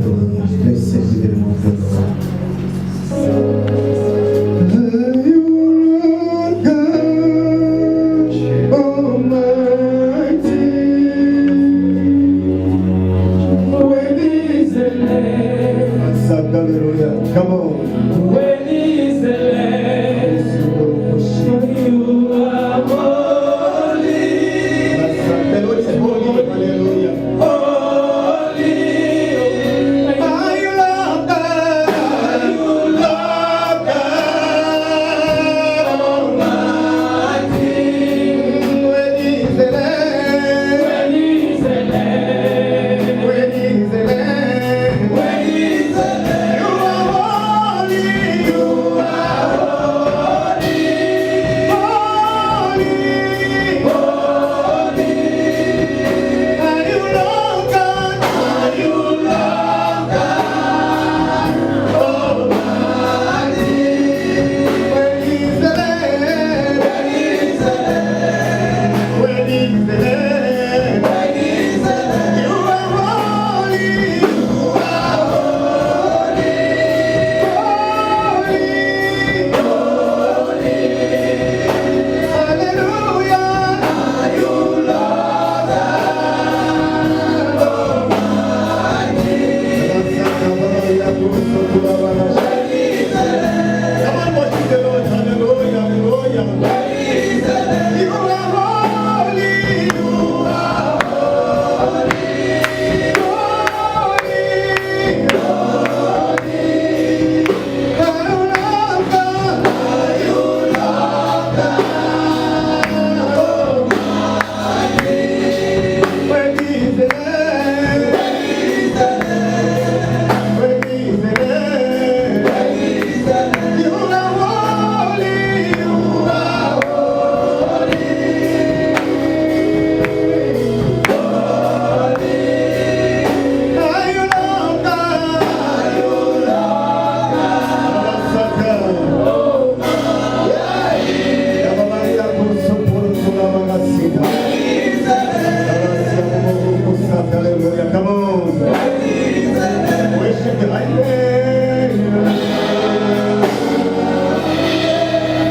Blessed be the name of the Hallelujah. Come on. When is the land? You are holy. The Lord is holy. Hallelujah. Holy. I love God. You love God Almighty. When is the land? When is the land? When is the land? When is the land? Hallelujah. Come on. Worship the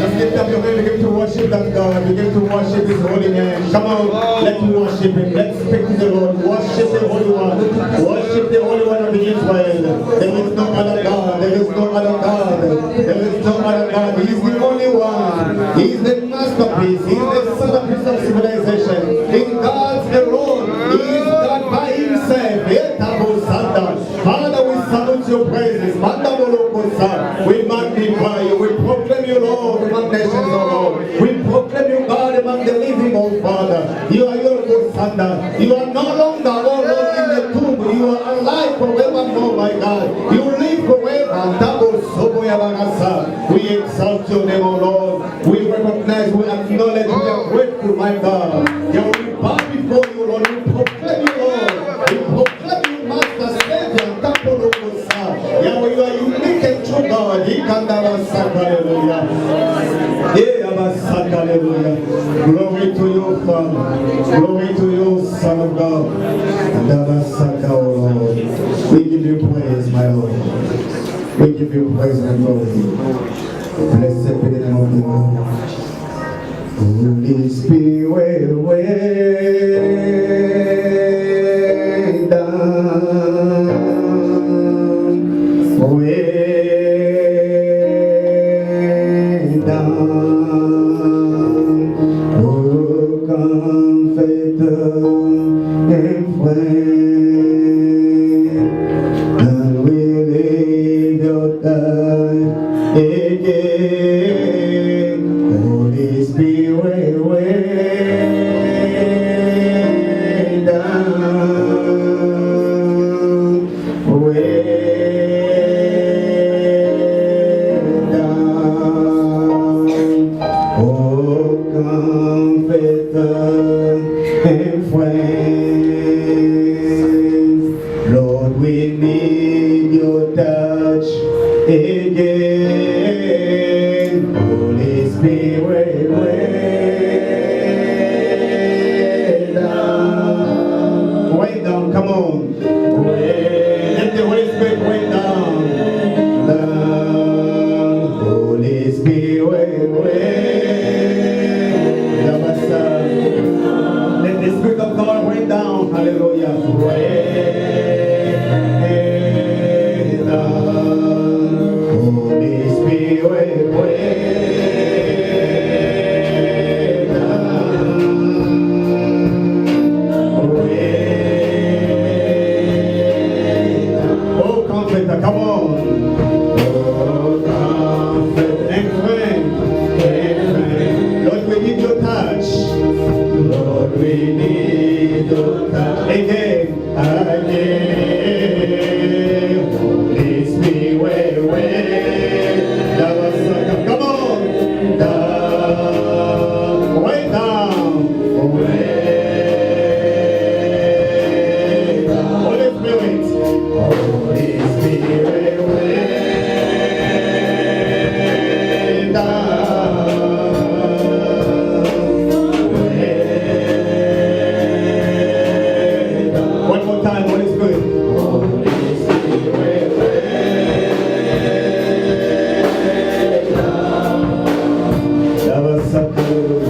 Just lift up your hand, begin to worship that God, begin to worship His holy name. Come on, let's worship Him, let's speak to the Lord, worship the Holy One, worship the Holy One of Israel. There is no other God, there is no other God, there is no other God. He is the only one, He is the masterpiece, He is the centerpiece of civilization. In God's alone, He is God by Himself. Father, we salute your praises. We magnify you, we proclaim you, Lord, among nations, O Lord. We proclaim you, God, among the living, O Father. You are your good Father. You are no longer, O Lord, in the tomb. You are alive forevermore, my God. You live forever. We exalt your name, O Lord. We recognize, we acknowledge, we are grateful, my God. We bow before you, Lord. We proclaim you, Lord. We proclaim you, Master, Savior, Yahweh, you are unique and true, God. Hallelujah. Hallelujah. Glory to you, Father. Glory to you, Son of God. Lord. We give you praise, my Lord. We give you praise and glory. Blessed be the name of the Lord. Holy Spirit, way down, way down, oh Comforter and friend, and we lay your life again. Holy Spirit, way down, way down, oh Comforter and friend, Lord, we need your touch again. Holy Spirit, way down. Way down, come on. Let the Holy Saka, come on. Oh, comfort and friend. Lord, we need your touch. Lord, we need your touch. Again, again. Holy Spirit, come on. Down, way down, way down. Holy Spirit, Holy Spirit, way down, way down. One more time, Holy Spirit. Holy Spirit, way down. That was so good.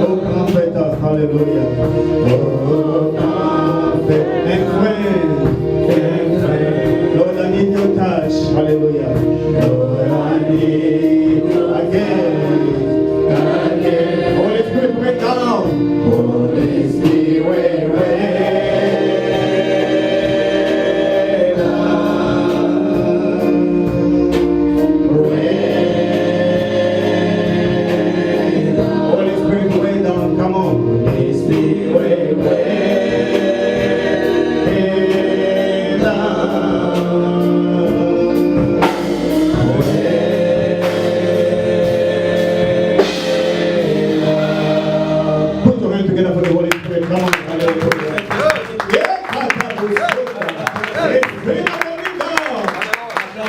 Oh, comforter, hallelujah. Oh, comfort and friend. Lord, I need your touch, hallelujah. Lord, I need again. Holy Spirit, break down. Holy Spirit, way down. Holy Spirit, way down. Come on. Holy Spirit, way down. Put your hand together for the Holy Spirit. Come on. Hallelujah. Yeah, Spirit of the living God.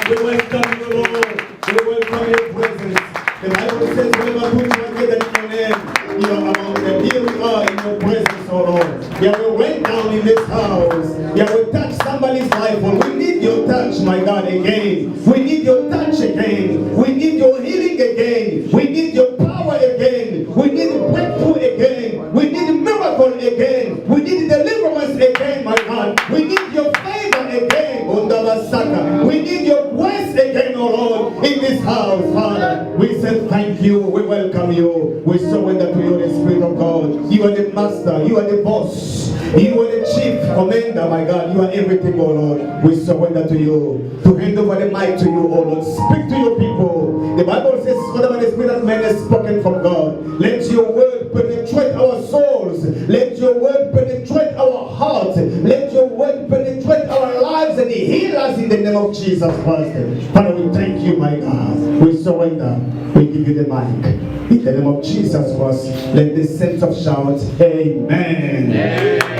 We welcome you, Lord. We welcome your presence. The Bible says, whenever two together in your name, you are among them. Here we are in your presence, oh Lord. Yeah, we went down in this house. Yeah, we touched somebody's life. And we need your touch, my God, again. We need your touch again. We need your healing again. We need your power again. We need breakthrough again. We need miracle again. We need deliverance again, my God. We need your favor again, Undabasaka. We need your grace again, oh Lord, in this house, Father. We say thank you. We welcome you. We surrender to you, the Spirit of God. You are the master. You are the boss. You are the chief commander, my God. You are everything, oh Lord. We surrender to you. To hand over the mic to you, oh Lord. Speak to your people. The Bible says, whatever the Spirit of man has spoken from God, let your word penetrate our souls. Let your word penetrate our hearts. Let your word penetrate our lives and heal us in the name of Jesus Christ. Father, we thank you, my God. We surrender. We give you the mic. In the name of Jesus Christ, let the saints of shout, Amen.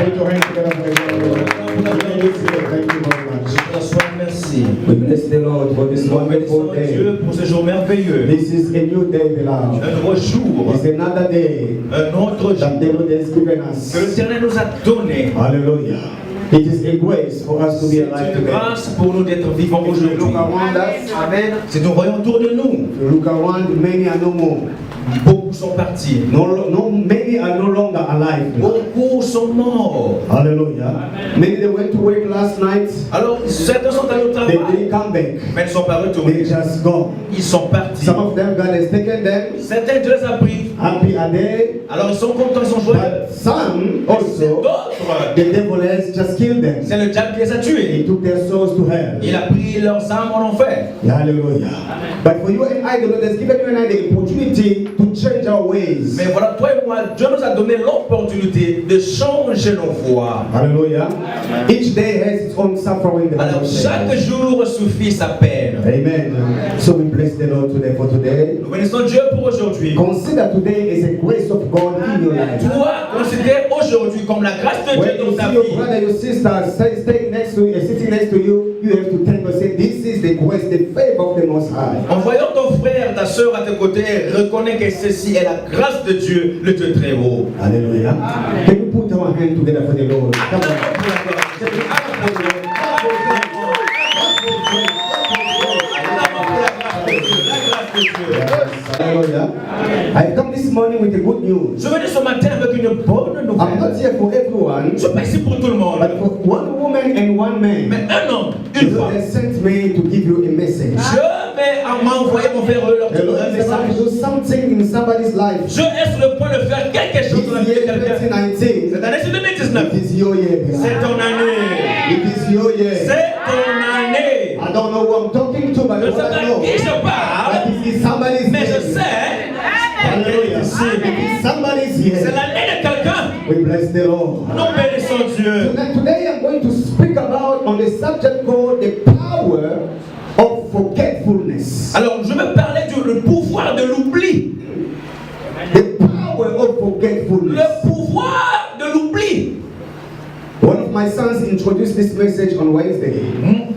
Put your hands together for the Lord. Thank you very much. Merci. We bless the Lord for this wonderful Bénissons day. Dieu pour ce jour merveilleux. This is a new day, beloved. Un nouveau jour. It's another day Un autre that jour the Lord has given us. que l'Éternel nous a donné. Hallelujah. It is a grace for us to be C'est alive une today. grâce pour nous d'être vivants aujourd'hui. Look around us. Amen. Si nous voyons autour de nous, Look around, many are no more. beaucoup sont partis. Many are no longer alive. Beaucoup sont morts. Hallelujah. Many they went to work last night. Alors, certains sont allés au They travail, didn't come back. mais ils ne sont pas They retournés. just gone. Ils sont partis. Some of them, God has taken them. Certains, Dieu les a pris. Happy are they? Alors, ils sont contents, ils sont joyeux. But some also, D'autres, the devil has just killed them. c'est le diable qui les a He tués. took their souls to hell. Il a pris leurs âmes en enfer. Hallelujah. But for you and I, the Lord has given you and I the opportunity to change our ways. Mais voilà, toi et moi, Dieu nous a donné l'opportunité de changer nos voies. Hallelujah. Each day has its own suffering. The Alors, Bible says. chaque jour suffit sa peine. Amen. So we bless the Lord today for today. Nous bénissons Dieu pour aujourd'hui. Consider today as a grace of God in your life. Toi, considère aujourd'hui comme la grâce de When Dieu you dans ta see your vie. brother, your sister staying next to you, sitting next to you, you have to thank God. Say, this is the grace, the favor of the Most High. En voyant ton frère, ta soeur à tes côtés, reconnais que ceci est la grâce de Dieu, le Dieu très haut. Hallelujah. Can you put our hand together for the Lord? Come on. Hallelujah. I come this morning with the good news. Je venais ce matin avec une bonne I'm nouvelle. not here for everyone, Je suis pas ici pour tout le monde. but for one woman and one man. Mais un homme, The une Lord femme. has sent me to give you a message. Dieu m'a m'a envoyé mon frère leur The Lord un is about to message. do something in somebody's life. Je est sur le point de faire quelque chose dans la vie de This year, quelqu'un. 2019, Cette année, c'est 2019. it is your year. C'est beloved. ton année. It is your year. C'est ton année. I don't know who I'm talking to, but Je ne what sais I pas know, à qui je but parle, it is somebody's mais je year. sais Hallelujah. qu'elle est ici. It is somebody's C'est year. l'année de quelqu'un. We bless the Lord. Nous bénissons Dieu. Today I'm going to speak about on a subject called the power of forgetfulness. Alors, je vais parler du pouvoir de l'oubli. The power of forgetfulness. Le pouvoir de l'oubli. One of my sons introduced this message on Wednesday.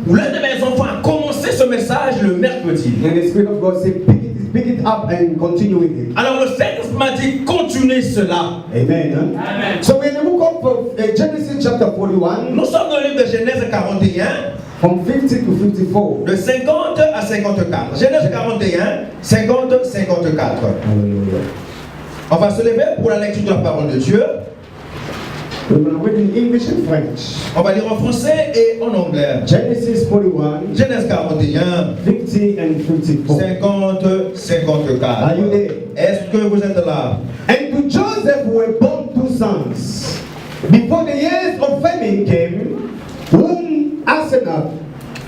L'un de mes enfants a commencé ce message le mercredi. And the Spirit of God said, pick it up and continue with it. Alors le Saint-Esprit m'a dit, continuez cela. Amen. Huh? So we're in the book of Genesis chapter 41, Nous sommes dans le livre de Genèse 41, from 50 to 54. de 50 à 54. Genèse 41, 50, 54. Hallelujah. On va se lever pour la lecture de la parole de Dieu. We're going to read in English and French. On va lire en français et en anglais. Genesis 41, Genèse 41, 50 and 54. 50, 54. Are you there? Est-ce que vous êtes là? And to Joseph were born two sons. Before the years of famine came, whom Asenath,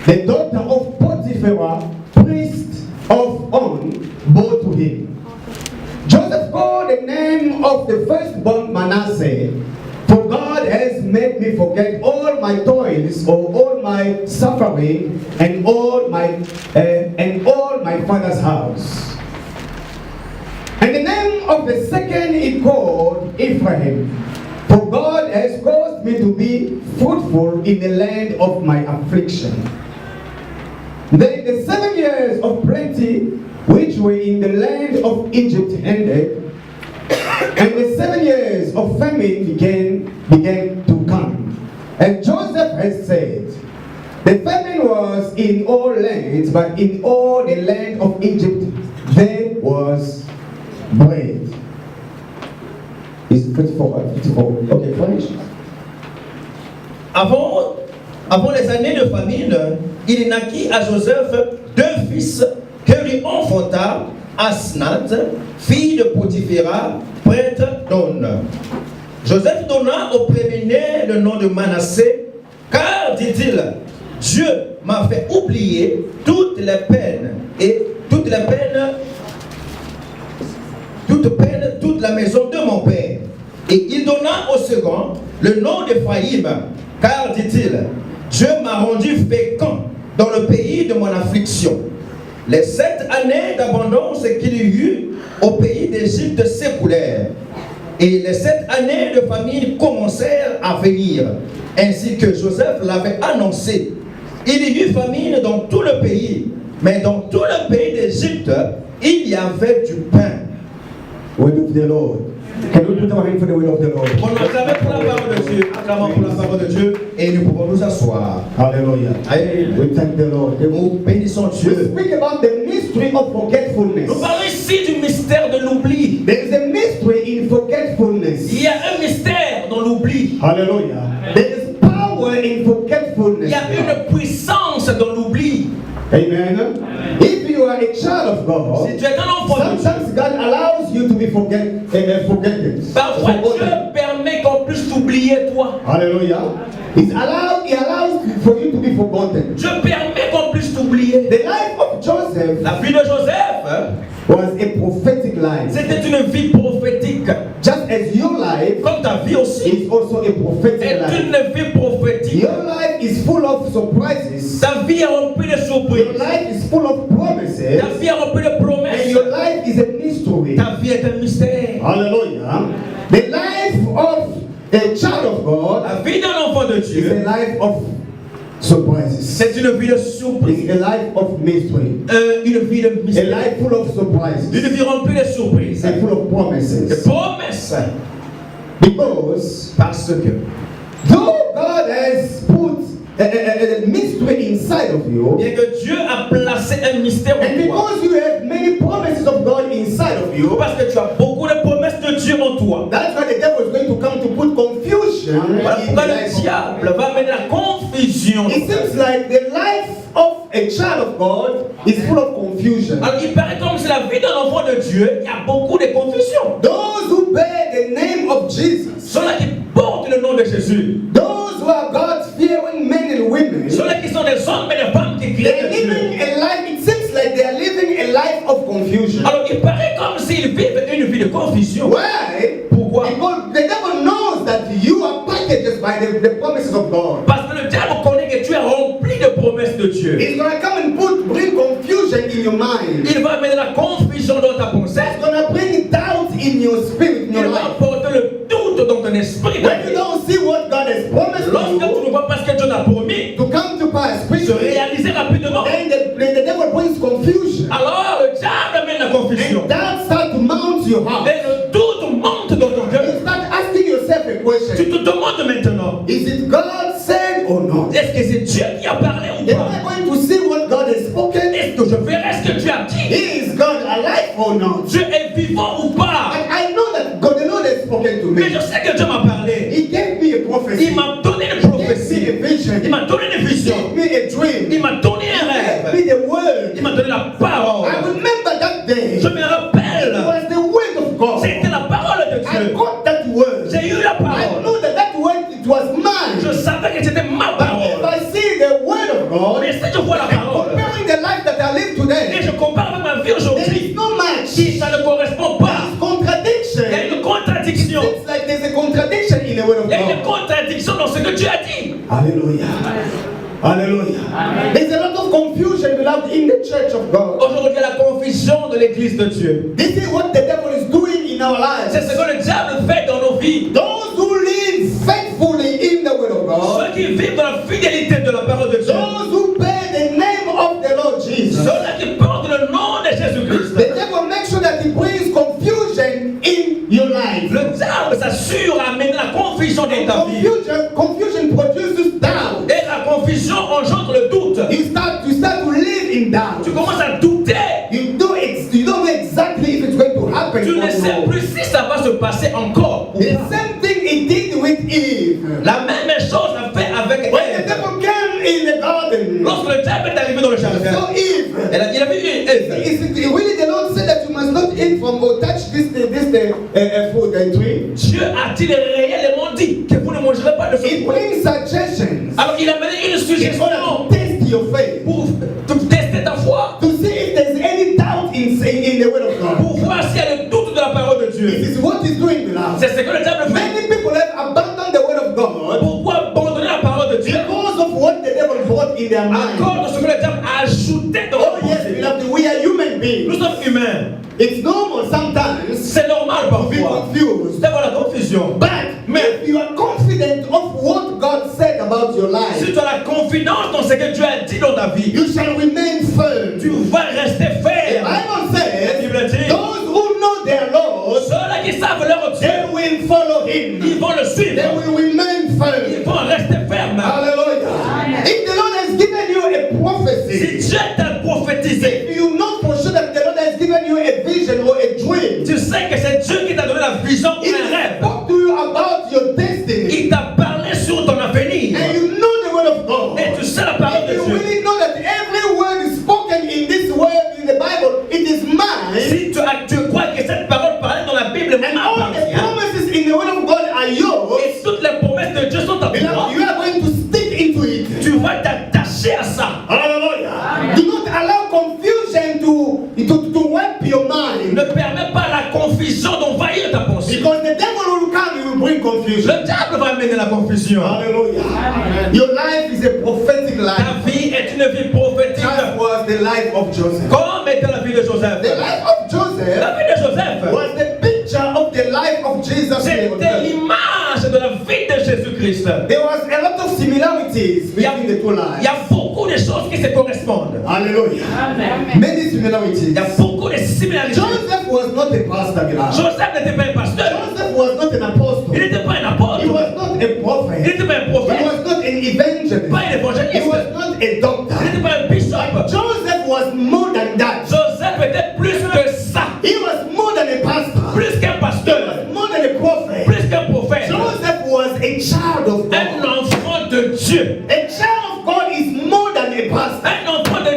the daughter of Potiphar, priest of On, bore to him. Joseph called the name of the firstborn Manasseh, for God has made me forget all my toils, or all my suffering, and all my father's house. And the name of the second he called Ephraim, for God has caused me to be fruitful in the land of my affliction. Then the 7 years of plenty which were in the land of Egypt ended, and the 7 years of famine began to come. And Joseph has said, the famine was in all lands, but in all the land of Egypt there was bread. Is 54? 54. Okay, finish. Avant les années de famine, il naquit à Joseph deux fils que lui enfanta Asnath, fille de Potiphera, prêtre d'On. Joseph donna au premier-né le nom de Manassé, car, dit-il, Dieu m'a fait oublier toutes les peines, toute la maison de mon père. Et il donna au second le nom d'Éphraïm, car, dit-il, Dieu m'a rendu fécond dans le pays de mon affliction. Les 7 années d'abondance qu'il y eut au pays d'Égypte s'écoulèrent, et les 7 années de famine commencèrent à venir, ainsi que Joseph l'avait annoncé. Il y eut famine dans tout le pays, mais dans tout le pays d'Égypte, il y avait du pain. Word of the Lord. Can we put our hand for the word of the Lord? On acclame pour la parole de Dieu, acclamons pour la parole de Dieu, et nous pouvons nous asseoir. Hallelujah. Amen. We thank the Lord. Nous bénissons We Dieu. speak about the mystery of forgetfulness. Nous parlons ici du mystère de l'oubli. There is a mystery in forgetfulness. Il y a un mystère dans l'oubli. Hallelujah. There is power in forgetfulness. Il y a une puissance dans l'oubli. Amen. If you are a child of God, Si tu es un enfant de Dieu, sometimes God allows you to be forgotten. parfois Dieu permet qu'on puisse t'oublier toi. Hallelujah. He allows for you to be forgotten. Dieu permet qu'on puisse t'oublier. The life of Joseph La vie de Joseph, was a prophetic life. c'était une vie prophétique. Just as your life Comme ta vie aussi is also a prophetic est life. une vie prophétique. Your life is full of surprises. Ta vie est remplie de Your surprises. life is full of promises. Ta vie est remplie de And promesses. your life is a mystery. Ta vie est un mystère. Hallelujah. The life of a child of God La vie d'un enfant de is a Dieu, life of surprises. c'est une vie de surprises. It's a life of mystery. Une vie de A mystère. life full of surprises. Une vie remplie de surprises. And full of De promises. promesses. Because Parce que though God has put a mystery inside of you, bien que Dieu a placé un mystère en and toi, because you have many promises of God inside of you, parce que tu as beaucoup de promesses de Dieu en toi. that's why the devil is going to come to put confusion Voilà in pourquoi the le life of. diable va amener la confusion. It seems like the life of a child of God is full of confusion. Alors il paraît comme si la vie d'un enfant de Dieu, il y a beaucoup de confusion. Those who bear the name of Jesus, Ceux-là qui portent le nom de Jésus, those who are God-fearing men and women, ceux-là qui sont des hommes et des femmes qui they're crient de living Dieu. a life, it seems like they are living a life of confusion. Alors il paraît comme s'ils vivent une vie de confusion. Why? Pourquoi? Because the devil knows that you are packaged by the promises of God. Parce que le diable connaît que tu es rempli de promesses de Dieu. He's gonna come and bring confusion in your mind. Il va mettre la confusion dans ta pensée. He's gonna bring doubt in your spirit, in Il your va life. apporter le doute dans ton esprit. When you don't see what God has promised Lorsque tu you ne vois pas ce que Dieu t'a promis, to come to pass se quickly, réaliser rapidement, then the devil brings confusion. alors le diable amène la confusion. And doubt starts to mount your heart. Et le doute monte dans ton You cœur. start asking yourself a Tu question. te demandes maintenant, Is it God said or not? est-ce que c'est Dieu qui a parlé ou Am pas? I going to see what God has spoken? Est-ce que je verrai ce que tu as dit? Is God alive or not? Dieu est vivant ou pas? And I know that God, the Lord has spoken to Mais me. je sais que Dieu m'a parlé. He gave me a prophecy. Il m'a donné une He gave prophétie. me a vision. Il m'a donné une He vision. gave me a dream. Il m'a donné un He gave rêve. me the word. Il m'a donné la parole. I remember that day. Je me It rappelle. was the word of God. C'était la parole de I Dieu. got that word. J'ai eu la I parole. know that that word, it was mine. Je savais que c'était ma But if parole. I see the word of God, Mais si je vois la and parole comparing the life that I live et today, je compare avec ma vie there aujourd'hui, is no match. si ça ne correspond pas, Contradiction. il y a une contradiction. It's like there's a contradiction in the word of Il y a une God. contradiction dans ce que Dieu a dit. Hallelujah. Hallelujah. There's a lot of confusion beloved in the church of God. Aujourd'hui, il y a la confusion de l'église de Dieu. This is what the devil is doing in our C'est lives. ce que le diable fait dans nos vies. Those who live faithfully in the word of God, Ceux qui vivent dans la fidélité de la parole de Dieu. those who bear the name of the Lord Jesus, Ceux-là qui portent le nom de Jésus-Christ. the devil makes sure that he brings confusion in your life. Le diable s'assure à amener la confusion dans ta vie. Confusion produces doubt. Et la confusion engendre le doute. You start to live in doubt. Tu commences à douter. You don't know exactly if it's going to happen. Tu or ne sais not. plus si ça va se passer encore. ou The pas. same thing he did with Eve. La même chose l'a fait avec When the Ève. devil came in the garden, Lorsque le diable est arrivé dans le he jardin, saw Eve. il a vu Ève. Is it really the Lord said that you must not eat from or touch this food tree? Dieu a-t-il réellement dit que vous ne mangerez pas de ce It fruit? brings suggestions. Alors il a mené une It's suggestion going to test your faith pour tester ta foi, to see if there's any doubt in the word of God. pour voir s'il y a le doute de la parole de This Dieu. is what he's doing, beloved. C'est ce que le diable fait. Many people have abandoned the word of God Pourquoi abandonner la parole de Dieu because of what the devil brought in their à mind. cause de ce que le diable a ajouté dans Oh leur yes, pensée? beloved, we are human Nous beings. sommes humains. It's normal sometimes C'est normal to be parfois confused. d'avoir la confusion. But Mais if you are confident of what God said about your life, si tu as la confidence dans ce que Dieu a dit dans ta vie, you shall remain firm. tu vas rester The ferme. Bible La says, Bible dit, those who know their Lord, ceux-là qui savent leur Dieu, they will follow him. ils vont le They suivre. will remain Ils firm. vont rester fermes. Hallelujah. If the Lord has given you a Si prophecy, Dieu t'a prophétisé, you know for sure that the Lord has given you a vision or a dream. tu sais que c'est Dieu qui t'a donné la vision ou He un rêve. spoke to you about your destiny. Il t'a parlé sur ton avenir. And you know the word of God. Et tu sais la parole If de you Dieu. really know that every word is spoken in this word in the Bible, it is mine. Si tu crois que cette parole parlée dans la Bible And all the m'appartient, promises in the word of God are yours. et toutes les promesses de Dieu sont à toi, Beloved, you are going to stick into it. tu vas t'attacher à ça. Hallelujah. Do not allow confusion to wipe your mind. Ne permets pas la confusion d'envahir ta pensée. Because the devil will come, he will bring confusion. Le diable va amener la confusion. Hallelujah. Your life is a prophetic life. Ta vie est une vie prophétique. That was the life of Joseph. Comme était la vie de Joseph. The life of Joseph La vie de Joseph, was the picture of the life of Jesus. c'était l'image de la vie de Jésus-Christ. There was a lot of similarities between the two Il lives. y a beaucoup de choses qui se correspondent. Hallelujah. Many similarities. Il y a beaucoup de similarités. Joseph was not a pastor, beloved. Joseph n'était pas un pasteur. Joseph was not an apostle. Il n'était pas un He apôtre. was not a Il prophet. n'était pas un He prophète. was not an evangelist. Pas un He évangéliste. was not a doctor. Il n'était pas un bishop. Joseph was more than that. Joseph était plus que ça. He was more than a pastor. Plus qu'un He pasteur. was more than a prophet. Plus qu'un prophète. Joseph was a child of Un God. enfant de Dieu. A child of God is more than a pastor. Un enfant de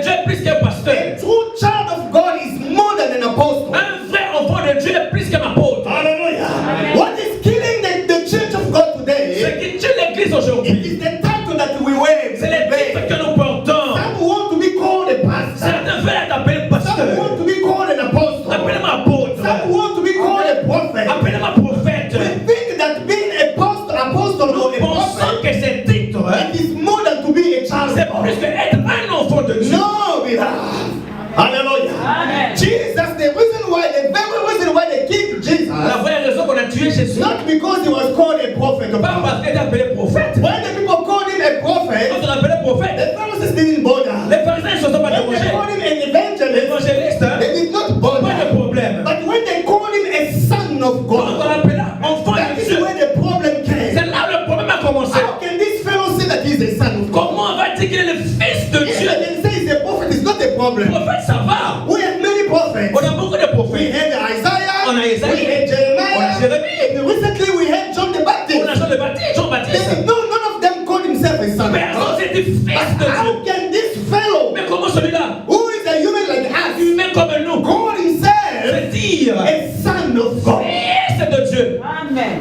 l'église It aujourd'hui, is the title that we wear. c'est les titres que nous portons. Some want to be called a pastor. Certains veulent être appelés Some pasteur. want to be called an apostle. Appelez-moi apôtre. Some want to be called a prophet. Appelez-moi prophète. We think that being a apostle or a Pensons prophet, que ces titres, it is more than to be a child c'est of plus God. que être un enfant de Dieu. No, beloved. Hallelujah. Amen. Jesus, the very reason why they killed Jesus, La vraie raison qu'on a tué Jésus, not because he was called a prophet of pas God. parce qu'il était appelé prophète. When the people called him a prophet, Quand on l'appelait prophète, the Pharisees didn't bother. les pharisiens ne se sont pas When they dérangés. called him an evangelist, L'évangéliste, they did not pas de bother. problème. But when they called him a son of Quand on God, l'appelait enfant that de is Dieu, where the problem c'est came. là le problème a commencé. How can this fellow say that he's a son of God? Comment on va dire qu'il est le fils de If Dieu? they say he's a prophet, it's not a problem. Prophète, ça va. We have many prophets. On a beaucoup de We prophètes. had Isaiah, On a Isaïe. we had On a Jeremiah, Jérémie. and recently we had John the On a Baptist. Jean le Baptiste, Jean Baptiste. No, none of them called himself a son of Personne God. s'est dit fils But de Dieu. how can this fellow, Mais comment celui-là, who is a human like us, humain comme nous, call himself se dire a son of God? fils de Dieu? Amen.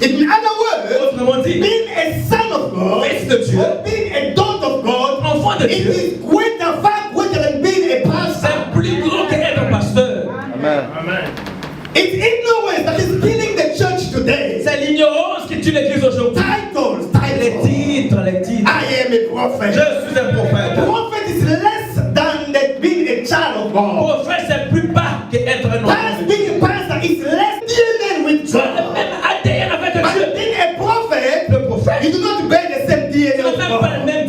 In other words, Autrement dit, being a son of God, fils de Dieu, or being a daughter of God, enfant de it Dieu, is greater, far greater than being a pastor. c'est plus grand qu'être pasteur. It's ignorance that is killing the church today. C'est l'ignorance qui tue l'église aujourd'hui. Les Titles. titres, les titres. I am a Je prophet. suis un prophète. Prophet is less than that being a child of God. Prophète, c'est plus bas qu'être un enfant As de Dieu. being a pastor is less DNA with Tu as le God. même ADN avec But Dieu. being a prophet, Le prophète, you do not bear the same tu DNA n'as of même pas le God. même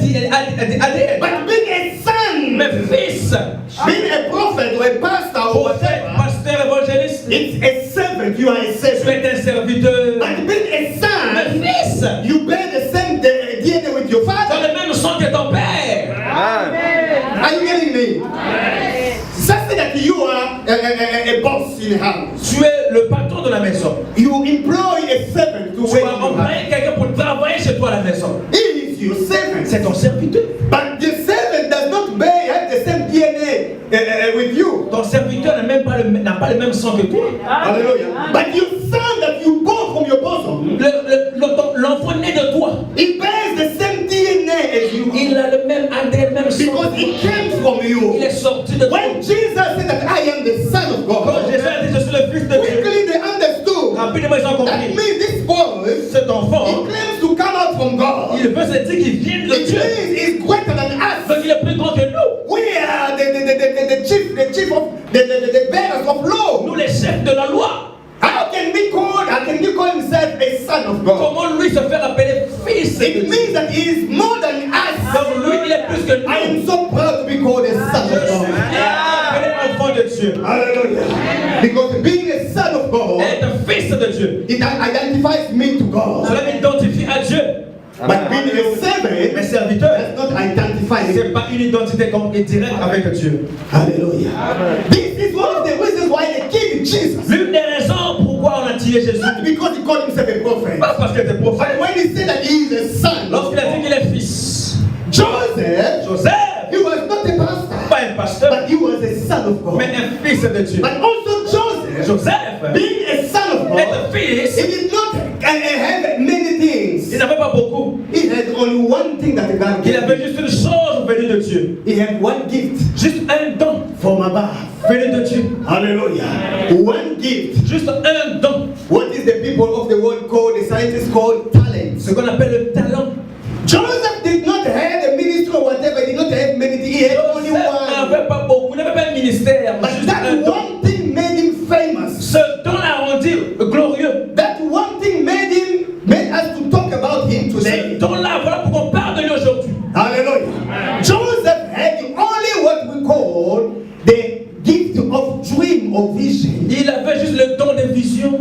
ADN. But being a son, Mais fils, being a prophet or a pastor or prophète, whatever, pasteur, évangéliste, it's a servant. You are a tu servant. es un serviteur. But being a Mais son, fils, you bear the same DNA with your tu as father. le même sang que ton père. Are you getting me? Say that you are a boss in a house. Tu es le patron de la maison. You employ a servant to Tu work vas in your house. employer quelqu'un pour travailler chez toi à la maison. He is your servant. C'est ton serviteur. But the servant does not have the same DNA with you. Ton serviteur n'a pas le même sang que toi. Hallelujah. But your son that you bought from your bosom, L'enfant né de toi, he bears the same DNA as you. il a le même ADN, même sang. Because it came from Il you. est sorti de toi. When Jesus said that I am the son of Quand God, Jésus a dit je suis le fils de Dieu, quickly they understood. rapidement ils ont That compris. means this boy, Cet he enfant, claims to come out from God. il veut se dire qu'il vient de It Dieu. means he's greater than us. Donc il est plus grand que nous. We are the chief of the bearers of law. Nous les chefs de la loi. How can he call himself a son of God? Comment lui se faire appeler fils de It Dieu? means that he is more than us. Donc lui il est plus que nous. I am so proud to be called a son Je of suis God. appelé enfant de Dieu. Hallelujah. Because being a son of God, Être fils de Dieu. it identifies me to God. Cela m'identifie à Dieu. But being a Mes servant serviteurs, does not identify ce me. n'est pas une identité directe avec Dieu. Hallelujah. This is one of the reasons why they killed Jesus. L'une des raisons pourquoi on a tué Jésus, Not because he called himself a prophet. pas parce qu'il était But prophète. when he said that he is a son, Lorsqu'il a dit qu'il est fils, Joseph, Joseph, he was not a pastor, pas un pasteur, but he was a son of God. mais un fils de Dieu. But also Joseph, Joseph, being a son of God, être fils, he did not have many things. il n'avait pas beaucoup. He had only one thing that God Il gave avait him. juste une chose venue de Dieu. He had one gift Juste un don from above. venu de Dieu. Hallelujah. One gift. Juste un don. What is the people of the world called, the scientists called talent? Ce qu'on appelle le talent. Joseph did not have a ministry or whatever. He did not have many things. He had only Joseph one. n'avait pas beaucoup, il n'avait pas un ministère, mais But juste that un don. one thing made him famous. Ce don l'a rendu glorieux. That one thing made us to talk about him Ce today. don-là, voilà pourquoi on parle de lui aujourd'hui. Hallelujah. Joseph had only what we call the gift of dream or vision. Il avait juste le don de vision.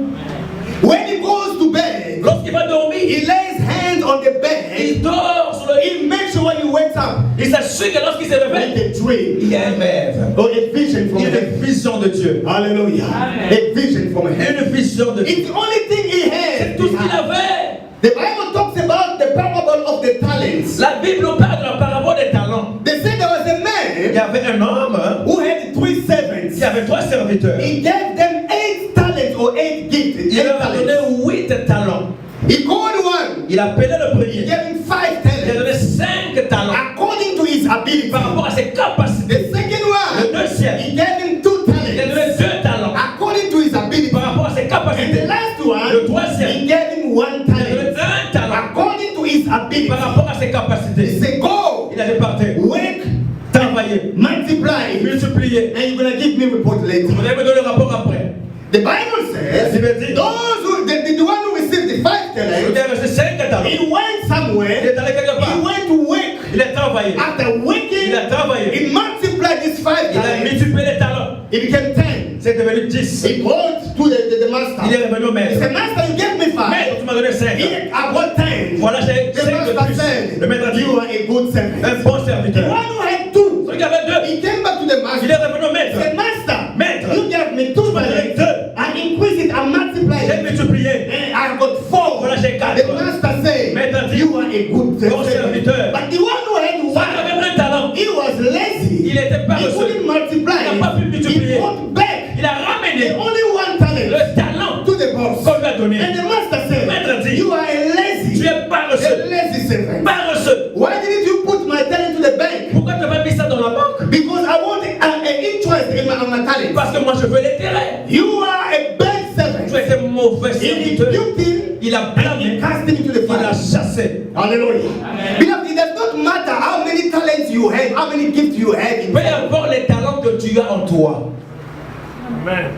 When he goes to bed, Lorsqu'il va dormir, he lays hands on the bed. il dort sur le lit. He makes sure when he wakes up, Il s'assure que lorsqu'il se like réveille, a dream il y a un rêve. or a vision from Il y a heaven. une vision de Dieu. Hallelujah. A vision from heaven. Une vision de Dieu. It's the only thing he C'est had. tout ce qu'il avait. The Bible talks about the parable of the talents. La Bible nous parle de la parabole des talents. They said there was a Il y man avait un homme who had 3 servants. qui avait 3 serviteurs. He gave them 8 talents or 8 gifts. Il 8 leur a donné talents. 8 talents. He called one Il appelait le He premier. gave him 5 Il a talents donné 5 talents according to his ability. par rapport à ses capacités. The second Le one, deuxième, he gave him 2 il a donné talents 2 talents according to his ability. par rapport à ses And the capacités. last one, Le troisième, he gave him 1 il a donné talent 1 talent according to his ability. par rapport à ses He capacités. said, go, Il a départé, work, travailler, multiply, multiplier. and you're going to give me report later. Vous allez me donner le rapport après. The Bible La says, Bible dit, those who, the one who received the 5 il talents, a reçu 5 talents. he went Il somewhere, est allé quelque he part. went to work. Il a travaillé. After working, Il a travaillé. he multiplied these 5 Il a talents. multiplié les talents. It became 10. C'est devenu 10. He brought to the master. Il est revenu au He maître. said, Master, you gave me 5. Maître, tu m'as donné 5. I brought 10. Voilà, j'ai The 5 de master plus. said, Le maître a dit, you are a good servant. un bon The serviteur. one who had 2, Celui qui avait 2, he came back to the il master. est revenu au maître. He said, Master, Maître, you gave me 2 m'as donné talents. I increased it, I multiplied j'ai it. multiplié. And I got 4. Voilà, j'ai 4. The master said, Maître dit, you are a good bon servant. serviteur. But the one who had Celui qui 1, avait un talent, he was lazy. il était He paresseux. couldn't multiply. Il n'a pas pu He multiplier. brought back Il a the ramené only 1 talent le talent to the boss. qu'on lui a donné. And the master Maître said, dit, you are a lazy, tu es paresseux. a lazy servant. Paresseux. Why didn't you put my talent to the bank? Pourquoi tu n'as pas mis ça dans la banque? Because I want an interest in my talent. Parce que moi je veux l'intérêt. You are a bad Tu servant. es un mauvais He serviteur. rebuked him Il a and blâmé. he cast him into the Il a fire. chassé. Hallelujah. Beloved, it does not matter how many talents you have, how many gifts you have in Peu importe les talents que tu as en toi.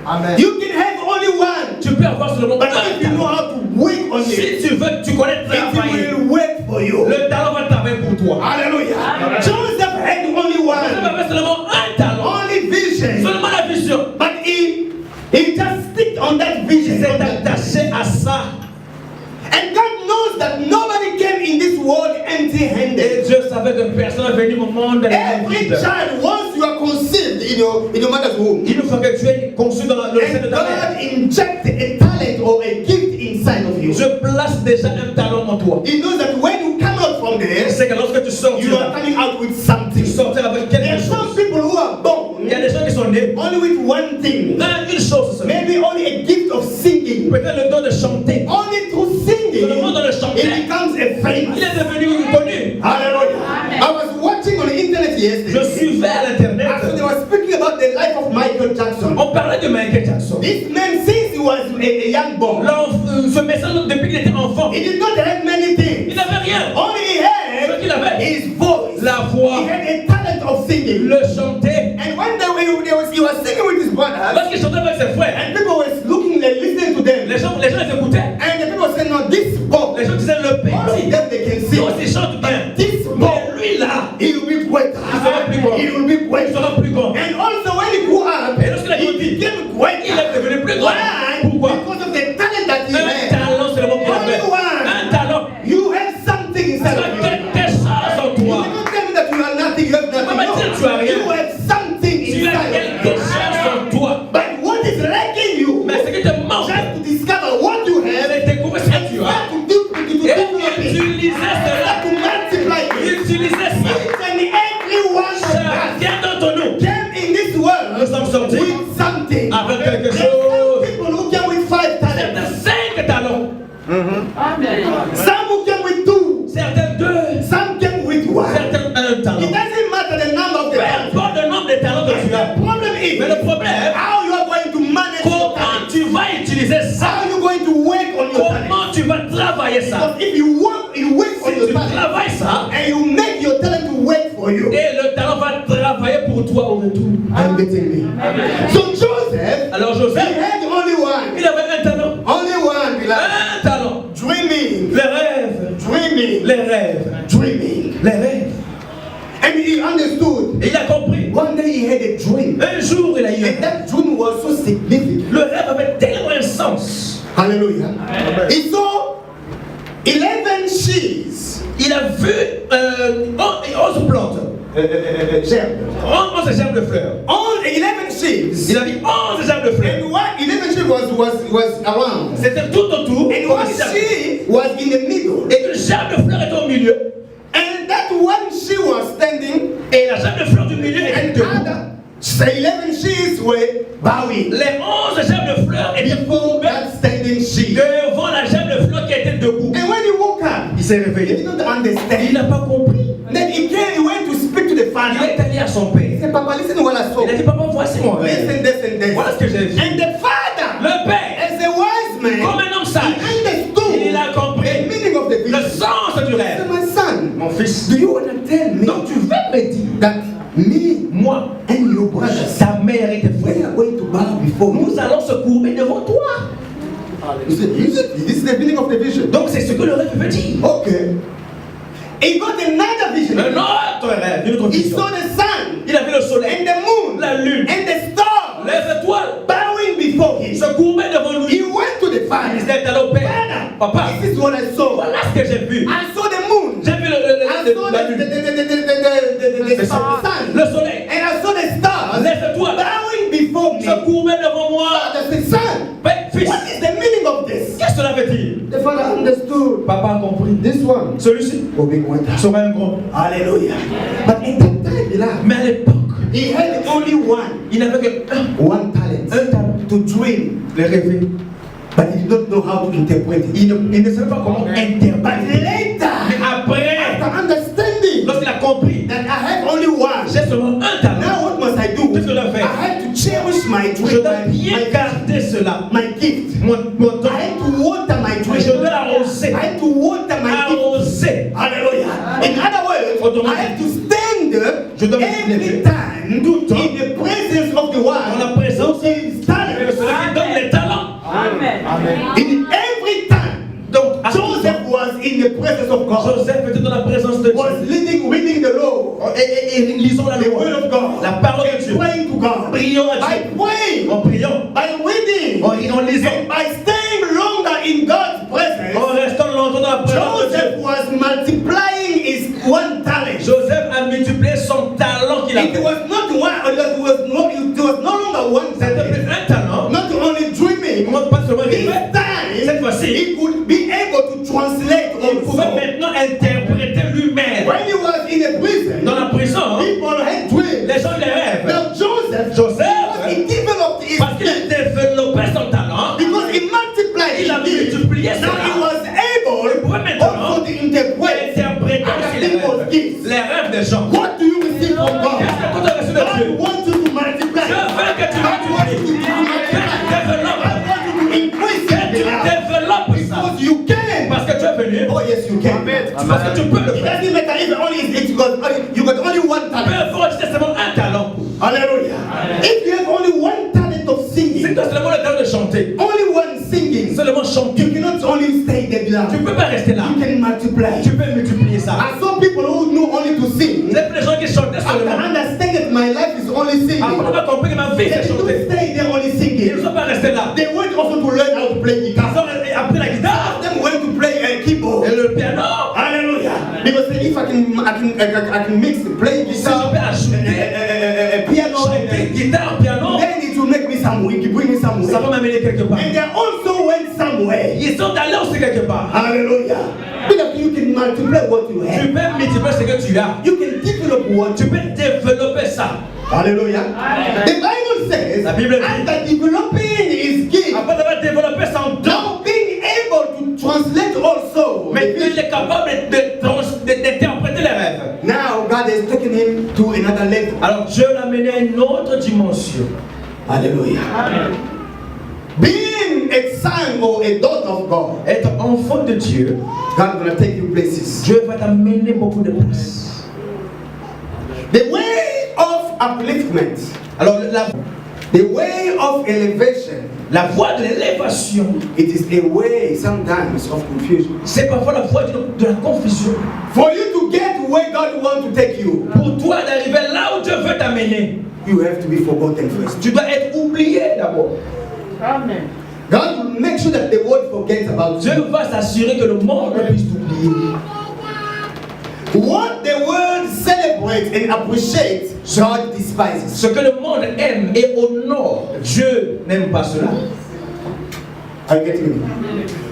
Amen. You can have only 1. Tu peux avoir seulement But un if you know talent. how to work on it, Si tu veux, tu connais travailler. it will work for you. Le talent va travailler pour toi. Hallelujah. Joseph had only Tu 1, avais seulement un talent. only vision. Seulement la vision. But he just stick on that Il vision. s'est attaché à ça. And God knows that nobody came in this world Et empty-handed. Dieu savait que personne n'est venu au monde les mains Every vides. child, once you are conceived in your mother's womb, Il faut que tu es conçu dans le sein de and ta mère. God inject a talent or a gift inside of you. Je place déjà un talent en toi. He knows that when you come out from there, C'est que lorsque tu you are sortiras, coming out with tu something. sortiras avec There quelque are some chose. people who are born Il y a des gens qui sont nés only with one thing. dans une chose seulement. Maybe only a gift of singing. Peut-être le don de chanter. Only through singing, Seulement dans le chanter. it becomes a Il famous. est devenu connu. Hallelujah. I was watching on the internet Je yesterday. suivais à l'internet. After they were speaking about the life of Michael Jackson. On parlait de Michael Jackson. This man, since he was a young boy, Ce message depuis qu'il était enfant, he did not have many il things. n'avait rien. Only he Ce had qu'il avait, his voice. la voix, He had a talent of singing. le chanter. And one day when he was singing with his brothers, Lorsqu'il chantait avec ses frères, and people were looking, like, listening to them. les gens les écoutaient. And the people said, no, this boy, Les gens disaient le all of petit. them they can Lui sing. aussi chante bien. This Mais boy, lui là, he will be great. sera plus grand. He will be il great. sera plus grand. And also when he grew up, Et lorsqu'il a he grandi, became great. il est devenu plus grand. Why? Pourquoi? Because of the talent that he Un had. talent seulement qu'il avait. Only one. Un talent. You have something Tu inside as of you. quelque chose en You toi. cannot tell me that you are nothing, you have nothing. Maman, No. tu as rien. You have something Tu as inside quelque of you. chose en toi. But what is lacking you? Mais ce qui te manque, Just to discover what you have c'est découvrir ce que tu as. start to develop Et it. utiliser cela. Start to multiply it. Utiliser ça. Each and every one of us Chacun d'entre nous, came in this world nous sommes sortis with something. avec quelque There are chose. some people who came with 5 talents. Certains 5 talents, Some who came with 2. certains 2, Some came with 1. certains 1 It talent. doesn't matter the number of the Peu talents. importe le nombre de talents que tu as. The problem is Mais le problème, how you are going to manage your comment talent. tu vas utiliser ça? How you going to work on your talent. Comment tu vas travailler ça? Because if you work on Si your tu talent travailles ça, and you make your talent to work for you, et le talent va travailler pour toi au retour. I'm getting me. So Joseph, Alors he Joseph, had only one. il avait un talent. Only one, beloved. Un talent. Dreaming, Les rêves. dreaming, Les rêves. dreaming. Les rêves. And he understood. Et il a compris. One day he had a dream. Un jour, il a eu un And that dream was so significant. Le rêve avait tellement un sens. Hallelujah. He saw 11 sheaves. Il a vu 11 plantes. Gerbes. 11 gerbes de fleurs. All 11 sheaves. Il a vu 11 gerbes de fleurs. And what 11 sheaves was around. C'était tout autour. And one sheaf was in the middle. Et une gerbe de fleurs était au milieu. And that one sheaf was standing. Et la gerbe de fleurs du milieu était And debout. other, the 11 sheaves were bowing Les 11 gerbes de fleurs étaient before courbées that standing sheaf. devant la gerbe de fleurs qui était debout. And when he woke up, s'est He réveillé. didn't Il understand. n'a pas compris. Then he went to speak to the Il father. est allé à son He père. said, Papa, listen to what I saw. Il a dit, papa, voici mon rêve. Listen, listen, Voilà ce que j'ai listen. vu. And the father, Le père, as a wise man, comme un homme he sage, understood il a compris the meaning of the le vision. sens du He rêve. said, my son, Mon fils, do you want to tell me donc tu veux me dire, that me moi, and your brothers, ta mère et tes we frères, are going to bow before you? nous allons se courber devant toi. He said, this is the meaning of the vision. Donc c'est ce que le rêve veut dire. Okay. He got another vision. Un autre rêve, une autre He vision. saw the sun Il a vu le soleil, and the moon la lune, and the stars les étoiles, bowing before him. se courber devant He lui. went to the Il father. s'est allé au père. Father, Papa, this is what I saw. voilà ce que j'ai vu. I saw the moon. J'ai vu I saw la the lune, sun. le soleil, And I saw the stars les étoiles, bowing before me. se courber devant moi. Father said, son, Père, fils, what is the meaning of this? qu'est-ce que cela veut dire? The father understood. Papa a compris. This one Celui-ci will be one time. sera un grand. Hallelujah. But at that time, beloved, Mais à l'époque, he had only il n'avait que one talent un talent, to dream, de rêver. but he did not know how to interpret it. Il ne savait pas comment But interpréter. Mais later, après, after understanding lorsqu'il a compris, that I have only one, j'ai seulement un talent. now what must I do? Qu'est-ce que je dois I faire? have to cherish my Je dream, dois bien garder cela. my gift. Mon I don. have to water my Je dream. dois l'arroser. I have to water my gift. Arroser. Hallelujah. In other words, I have to stand Je dois me every lever. time Tout le temps. in the presence of the Dans one la présence who is talent. de celui qui donne les talents. In every time, Donc, à Joseph was in the presence of God, Joseph était dans la présence de was Dieu. reading the law, Et lisons la the loi. word of God, La parole de and Dieu. praying to God. Prions à By Dieu. praying, En priant. by reading, En lisant. and by staying longer in God's presence, En restant longtemps dans la présence de Joseph Dieu. was multiplying his one talent. Joseph a multiplié son talent qu'il It avait. was not one, it was no longer one C'était talent. plus un talent. Not only dreaming, Non pas seulement this rêver. time Cette fois-ci, he could be able to translate il pouvait also. maintenant interpréter lui-même. When he was in a prison, Dans la prison, people had dreams. les gens les rêvent. Now Joseph, Joseph, he developed his parce qu'il gift développait son talent, because he multiplied il a his gift. multiplié Now he cela. was able pouvait maintenant also to interpret interpréter other aussi les people's rêves. gifts. Les rêves des gens. What do you receive from God? Qu'est-ce que tu as reçu de God Dieu? wants you to multiply. Je veux que tu God wants you to multiplies. Que multiply. tu développes. God wants you to increase Que tu it. développes ça. Because you can. Parce que tu es venu. Oh yes, you can. Parce que tu peux le It faire. doesn't matter if you got only one Peu talent. importe si c'est seulement un talent. Hallelujah. If you have only one talent of Si singing, tu as seulement le talent de chanter, only one singing, seulement you chanter, cannot only stay there, tu beloved. ne peux pas rester là. You can multiply. Tu peux multiplier ça. And some people who know only to sing, C'est les gens qui chantent after seulement. understanding that my life is only Après singing, avoir compris que ma vie they c'est don't chanter. stay there only Ils ne singing. sont pas restés là. They went also to learn how to play Ils guitar. ont appris la guitare Them went to play a keyboard. et le piano. Hallelujah. Because if I can mix play Si je guitar, peux ajouter piano, chanter guitare, piano, then it will make me somewhere. It will bring me ça va somewhere. m'amener quelque part. And they also went somewhere. Ils sont allés aussi quelque part. Hallelujah. Beloved, you can multiply what you Tu have. peux multiplier ce que tu as. You can develop what Tu peux développer ça. Hallelujah. The Bible says, La Bible dit, after developing his gift, après avoir développé son don, now being able to translate also, maintenant il est capable d'interpréter les rêves. now God has taken him to another level. Alors Dieu l'a mené à une autre dimension. Hallelujah. Being a son or a daughter of God, Être enfant de Dieu, God gonna take you places. Dieu va t'amener beaucoup de places. The way of upliftment, Alors the way of elevation, la voie de l'élévation, it is a way sometimes of confusion. c'est parfois la voie de la confusion. For you to get where God wants to take you, Pour toi d'arriver là où Dieu veut t'amener, you have to be forgotten first. tu dois être oublié d'abord. God will make sure that the world forgets about Dieu you. va s'assurer que le monde puisse t'oublier. What the world celebrates and appreciates, God despises. Ce que le monde aime et honore, Dieu n'aime pas cela. Are you getting me?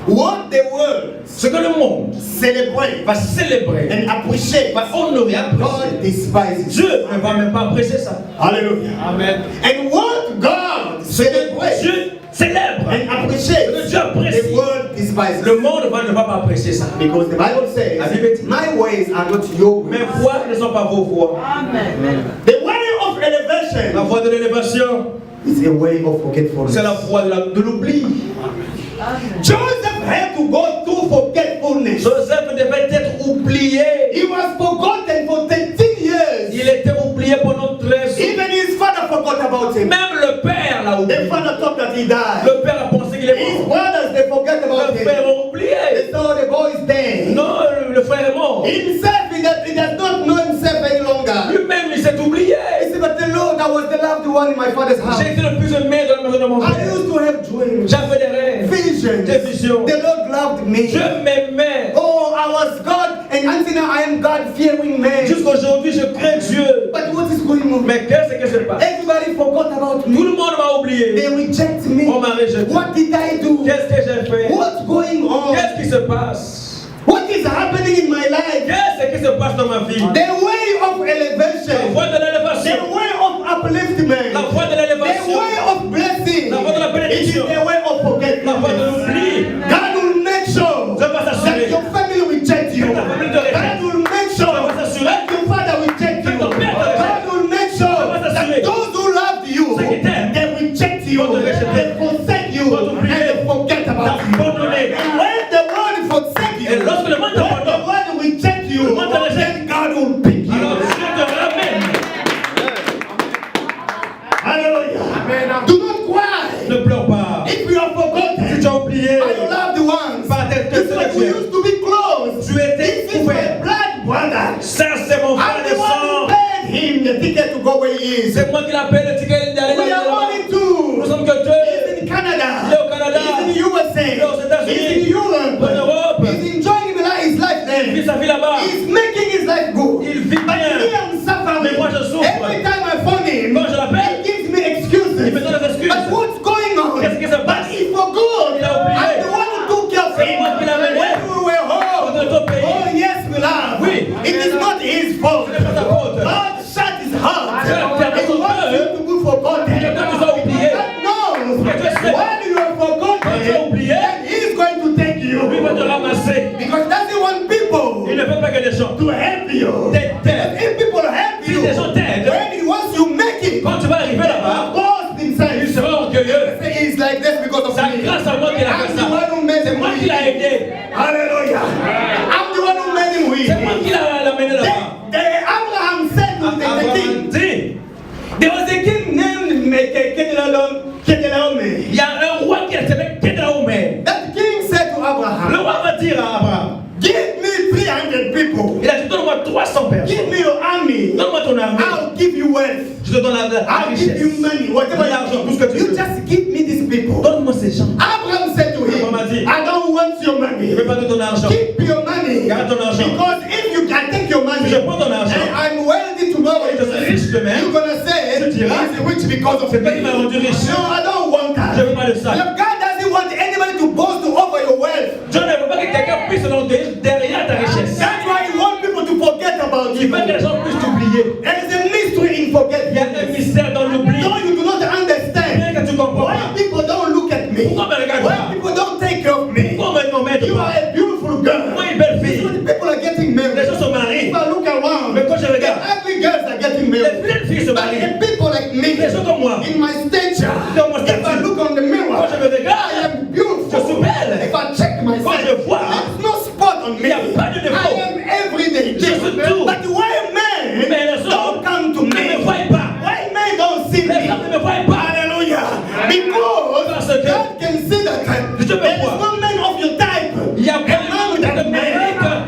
What the world Ce que le monde celebrates va célébrer, and appreciates, va honorer, God apprécier, despises. Dieu ne va même pas apprécier ça. Hallelujah. Amen. And what God Ce que celebrates Dieu célèbre, and ce que appreciates, Dieu apprécie, the world le despises. despise Le it. monde ne va pas apprécier ça. Because the Bible says, La Bible dit, my ways are not your mes ways. voies ne sont pas vos voies. The way of La elevation voie de l'élévation, It's a way of forgetfulness. c'est la voie de l'oubli. Joseph had to go through forgetfulness. Joseph devait être oublié. He was forgotten for 13 years. Il était oublié pendant 13 ans. Even his father forgot about him. Même le père l'a The oublié. father thought that he died. Le père a pensé qu'il est His mort. brothers, they forget about Le him. frère a oublié. They saw the boy is dead. Non, le frère est mort. Himself, he does not know himself any longer. Lui-même, il s'est oublié. He said, but the Lord, I was the loved one in my father's house. J'ai été le plus aimé dans la maison de mon I père. used to have dreams, J'avais des rêves, visions. des visions. The Lord loved me. Je m'aimais. Oh, I was God, and until now I am God-fearing man. Jusqu'aujourd'hui, je crains Dieu. But what is going on? Mais qu'est-ce que je passe? Everybody forgot about Tout me. le monde m'a oublié. They reject me. On m'a rejeté. What did I do? Qu'est-ce que j'ai fait? What's going on? Qu'est-ce qui se passe? What is happening in my life? Qu'est-ce qui se passe dans ma vie? The way of La elevation. voie de The l'élévation. way of upliftment. La voie de The l'élévation. way of blessing. La voie de la It is bénédiction. the way of La voie de forgetfulness. l'oubli. God will make sure Je vais that t'assurer. your family reject you. Que ta famille te rejette. God will make sure Je vais t'assurer. that your father reject you. Que ton père te rejette. God will make sure Je vais t'assurer. that those who loved you, Ceux qui t'aiment. they reject you, Vont te rejeter. they forsake you, Vont and t'oublier. they forget about you. T'abandonner. And when the world forsake you, Et lorsque le monde when the t'abandonne, world reject you, Le monde te rejette. then God will pick you. alors Dieu te ramène. Hallelujah. Do not cry Ne pleure pas. if you are Si forgotten tu as oublié by your loved ones. par tes It's like we used to be close. tu étais This is my couvert. blood brother. Ça, c'est mon frère I'm de the one who sang. paid him the ticket to go where he is. C'est moi qui l'appelle le ticket d'aller We are là-bas. only Nous two. sommes que deux. He's in Canada. Il est au Canada. He's in USA. Il est aux États-Unis. He's in Europe. En Europe. He's enjoying his life Il vit there. sa vie là-bas. He's making his life good. Il vit But bien. me, I'm suffering. Mais moi, je souffre. Every time I phone him, Quand je l'appelle, he gives me excuses. il me donne des excuses. But what's going on? Qu'est-ce qui se But passe? he forgot. Il a oublié. I'm the one who took care of C'est him. moi qui l'ai mené. When we were home. Dans notre pays. Oh yes, we laugh. Oui. It is not his fault. Ce n'est pas ta faute. God shut his heart. Dieu a fermé He son wants cœur. you to be forgotten. Il nous a oubliés. God knows Parce que Dieu sait. when you are forgotten, Quand tu as oublié, then he's going to take you. lui va te ramasser. Because he doesn't want people Il ne veut pas que des gens to help you. t'aident. If people help Si you, des gens t'aident, when he wants you make it, quand tu vas arriver là-bas, boast il himself. sera orgueilleux. Say he's like this because of C'est me. grâce à moi qu'il a I'm fait the ça. one who made C'est him moi qui weak. l'ai aidé. Hallelujah. I'm the one who made him weak. C'est moi qui l'ai amené là-bas. Abraham said to the Abraham king, dit, there was a king named Kedelaomer. il y a un roi qui s'appelle Kedlaomer. That king said to Le Abraham, roi va dire à Abraham, give me 300 people. il a dit, donne-moi 300 Give personnes. me your army. Donne-moi ton armée. I'll give you wealth. Je te donne la I'll give richesse. you money. Whatever L'argent, tout ce que tu you veux. just give me these people. Donne-moi ces gens. Abraham said to him, Abraham a dit, I don't want your Je money. ne veux pas de ton argent. Keep your money. Garde ton argent. Because if you can take your money Si je prends ton argent, and I'm wealthy tomorrow, et je serai riche demain, you're gonna say tu diras, he's rich because of c'est toi me. qui m'as rendu riche. No, I don't want Je ne veux that. pas de ça. God doesn't want anybody to boast over your wealth. Je ne veux pas que quelqu'un puisse l'enterrer derrière ta richesse. That's why he wants people to forget about Il you. veut que les gens puissent t'oublier. There is a mystery in Il y a un forgetfulness. mystère dans l'oubli. No, you do not understand. Bien que tu comprends Why pas. people don't look at me? Pourquoi me regarde Why pas? people don't take care of me? Pourquoi me m'emmène You are pas? a beautiful girl. Moi, une belle So fille. the people are getting Les married. gens sont mariés. If I look around, Mais quand je the regarde, ugly girls are getting les married. pleines filles se But marient. the people like me, Les gens comme moi, in my stature, Dans mon if I statut. look on the mirror, quand je me I regarde, am beautiful. Je suis belle. If I check myself, Quand je vois, there's no spot on me. il y a pas de défaut. I am everyday. Je suis tout. But why men Mais les don't hommes come to ne me me? voient pas. Why men don't see Les me? hommes ne me voient pas. Hallelujah. Parce Because que God can see that Je te there is vois. no man of your type. il y a pas Among de that mérite. man.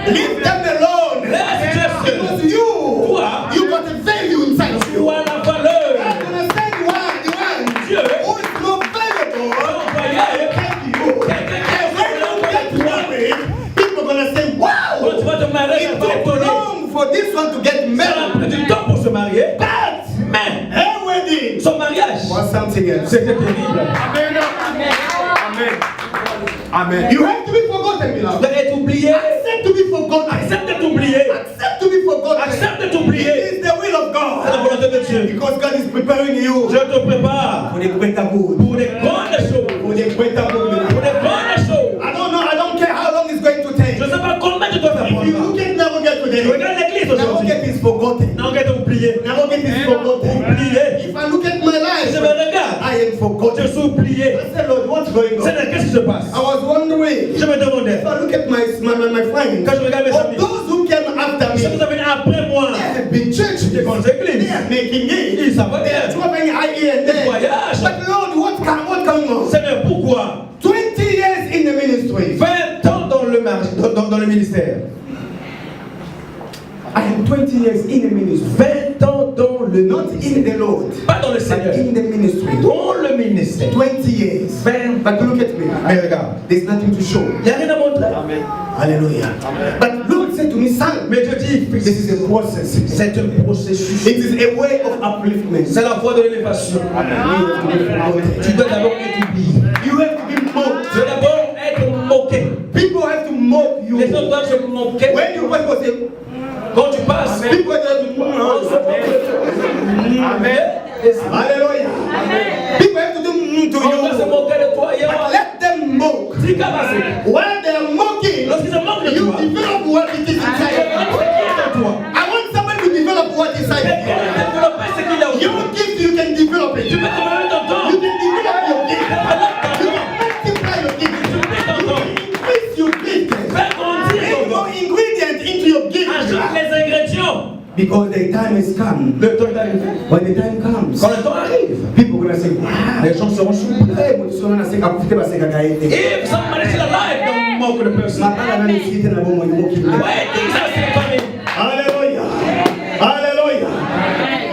Leave them alone. Laisse Dieu seul. Because you got a value inside Tu you. as la valeur. I'm gonna send the one Dieu. who is more valuable Envoyé. than you. And when you get married, people are gonna say, Quand wow, tu vas te marier, it ça va took étonner. long for this one to get Ça a married. pris du temps pour se marier. But Mais her wedding son mariage, was something else. c'était terrible. Amen. Amen. Amen. You have to be forgotten, Tu beloved. dois être oublié. Accept to be forgotten. Accepte d'être oublié. Accept to be forgotten. Accepte d'être oublié. It is the will of C'est la God. volonté de Dieu. Because God is preparing you Je te prépare for the greater good. pour des grandes choses. For the greater good. Pour des grandes choses. I don't look at Naroget Tu today. regardes l'église aujourd'hui. Naroget is forgotten. Naroget est oublié. Naroget is forgotten. Oublié. If I look at my Je life, me regarde. I am Je forgotten. suis oublié. I said, Lord, what's going on? Seigneur, qu'est-ce qui se passe? I was wondering. Je me demandais. If I look at my friends, Quand je regarde mes or amis, those who came after ceux qui me, sont venus après moi, they have been churches. des grandes They églises, are making it. ils savent They are bien. traveling here and there. Voyage. But Lord, what going on? Seigneur, pourquoi 20 years in the ministry. 20 ans dans le ministère. I am 20 years in the ministry. 20 ans dans le Not in the Lord, Pas dans le but Seigneur. in the ministry. Dans le ministère. 20 years. 20. But look at me. Mais regarde, There's nothing to show. il n'y a rien à montrer. Hallelujah. But Lord said to me, son, Mais Dieu dit, this is a process. c'est un processus. It is a way of upliftment. C'est la voie de l'élévation. Tu dois d'abord être oublié. You have to be mocked. Tu dois d'abord être moqué. People have to mock you. Les autres doivent se moquer. When you people say, Quand tu passes, people have to Amen. Hallelujah. People have to do to On va se you. moquer de toi. But let them mock. Si qu'à passer. While they are mocking, Lorsqu'ils se moquent de you toi, develop what it is inside. de toi. I want somebody to develop what is inside. Développer ce qu'il a au Your gift, you can develop it. Tu peux développer ton temps. You can develop your gift. You can multiply your gift. You can increase your gift. Fais grandir Add ton more temps. ingredients into your gift. Ajoute les ingrédients. Because the time has come. Le temps est arrivé. When the time comes, Quand le temps arrive, people are going to say, wow. les gens seront surpris. Hey, but so naseka kufika baseka gaete. If somebody is still alive, don't mock the person. Mabala nani site na bomo yumoki. Why things are still coming? Hallelujah. Hallelujah.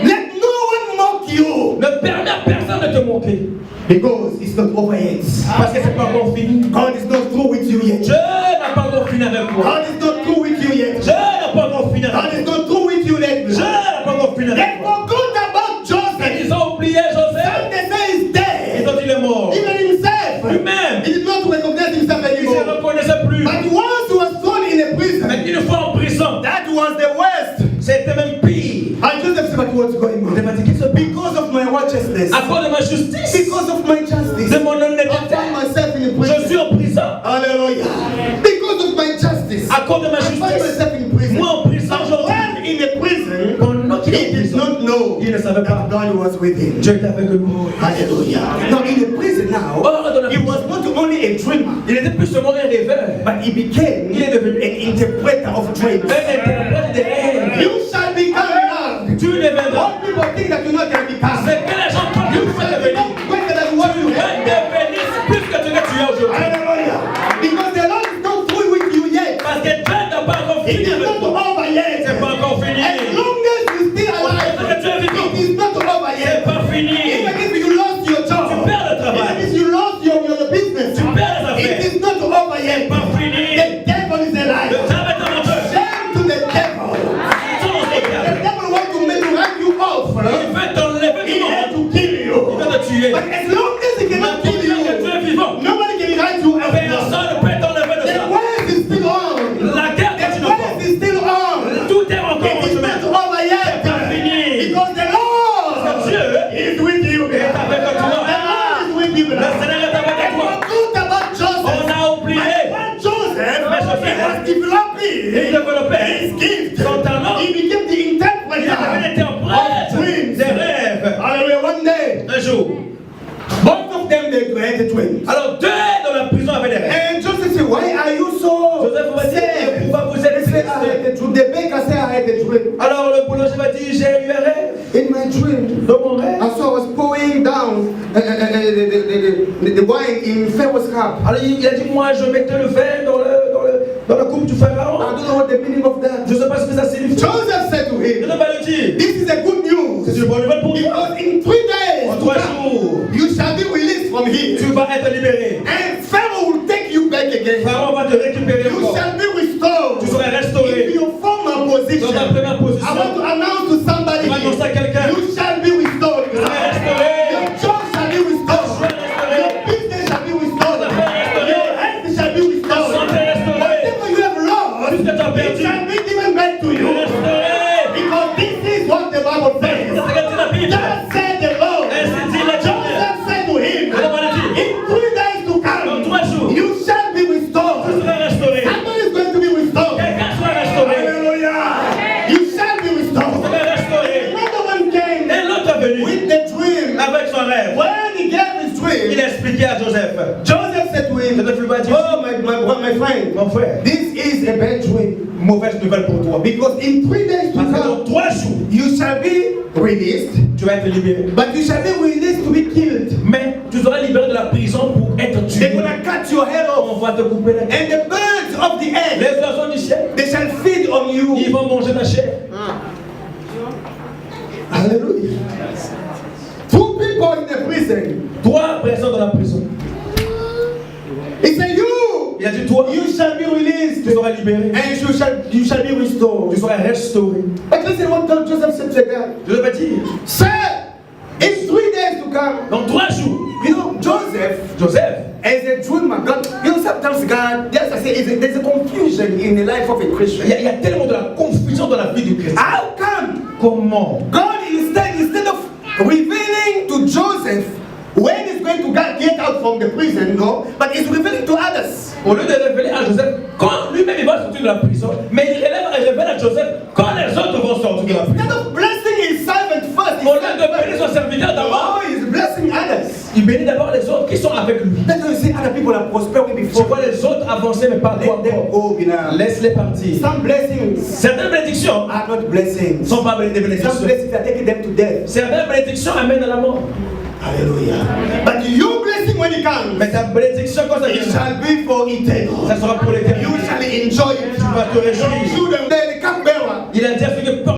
Let no one mock you. Ne permets à personne de te moquer. Because it's not over yet. Parce que c'est pas encore fini. God is not through with you yet. Dieu n'a pas encore fini avec toi. God is not through with you yet. Dieu n'a pas encore fini God avec is toi. not through with you yet. Dieu n'a pas encore fini They avec toi. forgot about Joseph. Ils ont oublié Joseph. Some they say he's Ils dead. ont dit il est mort. Even himself. Lui-même, He did not recognize himself il ne se anymore. reconnaissait plus. But once he was thrown in a prison, Mais une fois en prison, that was the worst. c'était même pire. And Joseph said, but what's going Il on? m'a dit qu'il se Because of my righteousness. à cause de ma justice, Because of my justice. de mon I honnêteté, found myself in a je suis prison. en prison. Hallelujah. Because of my justice. À cause de ma I found justice, myself in prison. moi en prison, When in a prison, pendant qu'il est he en did prison, not know il ne savait pas. that God was with him. Dieu était avec lui. Hallelujah. Now in the prison now, Or dans la he was not only a dreamer, il n'était plus seulement un rêveur, but he became il est devenu an interpreter of dreams. un interprète des rêves. You shall become enough. Tu deviendras. What people think that you're not going to become. C'est que les gens pensent que You tu vas shall devenir. become greater than what Tu you vas have. devenir plus que ce que tu es aujourd'hui. Hallelujah. Because the Lord is not through with you yet. Parce que Dieu n'a pas encore It fini is avec not toi. over yet. C'est pas encore fini. As long as you still alive, it is not over C'est yet. pas fini. Even if you lost your Tu job, perds le travail. even if you lost your business, Tu perds les it affaires. is not over C'est yet. pas fini. The devil is Le alive. diable est en feu. Shame to the devil. The devil wants to make you write you off. Il veut t'enlever He du had monde. to kill Il you. veut te tuer. But as long as he cannot Mais kill tant que tu you, es vivant, nobody can write you off. personne ne peut t'enlever de The ça. word is still on. La guerre The continue word encore. is still on. Tout est encore en It is chemin. not over yet. C'est pas fini. Because the Lord Dieu is with you. est avec The toi. Lord is with you. Le Seigneur est avec And toi. forgot about Joseph. On a oublié. When Joseph Mais Joseph was developing Il développait his gift, son talent. he became the Il avait interpreter été en prêtre of dreams. des rêves. Hallelujah. One day, Un jour. both of them they had the twins. Alors deux dans la prison avaient des rêves. And Joseph said, why are you so Joseph va dire, sad? pourquoi vous He êtes said, I had triste? the dream. The baker said, I had the dream. Alors le boulanger va dire, j'ai eu un rêve. In my dream, Dans mon rêve. I saw I was pouring down the wine in Pharaoh's cup. Alors il a dit, moi je mettais le vin dans la coupe du I pharaon. don't know what the meaning of that. Je ne sais pas ce que ça signifie. Joseph said to Je him, ne vais pas le dire. this is a good news. C'est une bonne nouvelle pour toi. Because in 3 days, En to 3 come, jours, you shall be released from here. tu vas être libéré. And Pharaoh will take you back again. Pharaon va te récupérer You encore. shall be restored. Tu seras In restauré your former dans ta position. première I want position. to announce to somebody Tu vas annoncer à quelqu'un. you shall be restored. Tu seras restauré. Your job shall be restored. Your business shall be restored. Your health shall be restored. Santé restaurée. Whatever you have lost, Tout ce que tu as it perdu. shall be given back to you. Restauré. Because this is what the Bible C'est says. ce que dit la Bible. Thus said the Lord. Ainsi dit l'Éternel. Joseph said to him, Alors, on a dit, in 3 days to dans come, 3 jours, you shall be tu restored. seras restauré. Somebody is going to be restored. Quelqu'un sera restauré. expliqué à Joseph. Joseph said to him, Joseph lui a dit, oh, my friend, mon frère, this is a bad dream. mauvaise nouvelle pour toi. Because in 3 days to Parce que dans come, 3 jours, you shall be released, tu vas être libéré. but you shall be released to be killed. Mais tu seras libéré de la prison pour être tué. They're gonna cut your head On off, va te couper la tête. and the birds of the air, Les oiseaux du ciel, they shall feed on ils you. vont manger ta chair. Hallelujah. 2 people in the prison. 3 personnes dans la prison. He said, Il a dit, toi, you shall be released, tu seras libéré. and you shall be restored. Tu seras restauré. But listen what Joseph said to the guy. Je vais dire, Sir, in 3 days to come, dans 3 jours, you know, Joseph, Joseph, as a Jew man, God, you know, sometimes God, yes, I say, there's a confusion in the life of a Christian. il y a tellement de la confusion dans la vie du chrétien. How come Comment God instead of revealing to Joseph when he's going to get out from the prison, no, but he's revealing to others. Au lieu de révéler à Joseph quand lui-même il va sortir de la prison, mais il révèle à Joseph quand les autres vont sortir de la prison. Instead of blessing his servant first, Au lieu de bénir son serviteur d'abord, oh, he's blessing others. il bénit d'abord les autres qui sont avec lui. That's why you see other people are prospering Tu before. vois les autres avancer, mais pas toi Let them encore. go, you know. Laisse-les partir. Some blessings Certaines bénédictions are not blessings. ne sont pas des Some bénédictions. blessings are taking them to death. Certaines bénédictions amènent à la mort. Hallelujah. But your blessing when it comes, Mais ta bénédiction quand ça it vient, shall be for eternal. ça sera pour l'éternité. You shall enjoy it. Tu vas te Your réjouir. children, the cupbearer, Il a dit à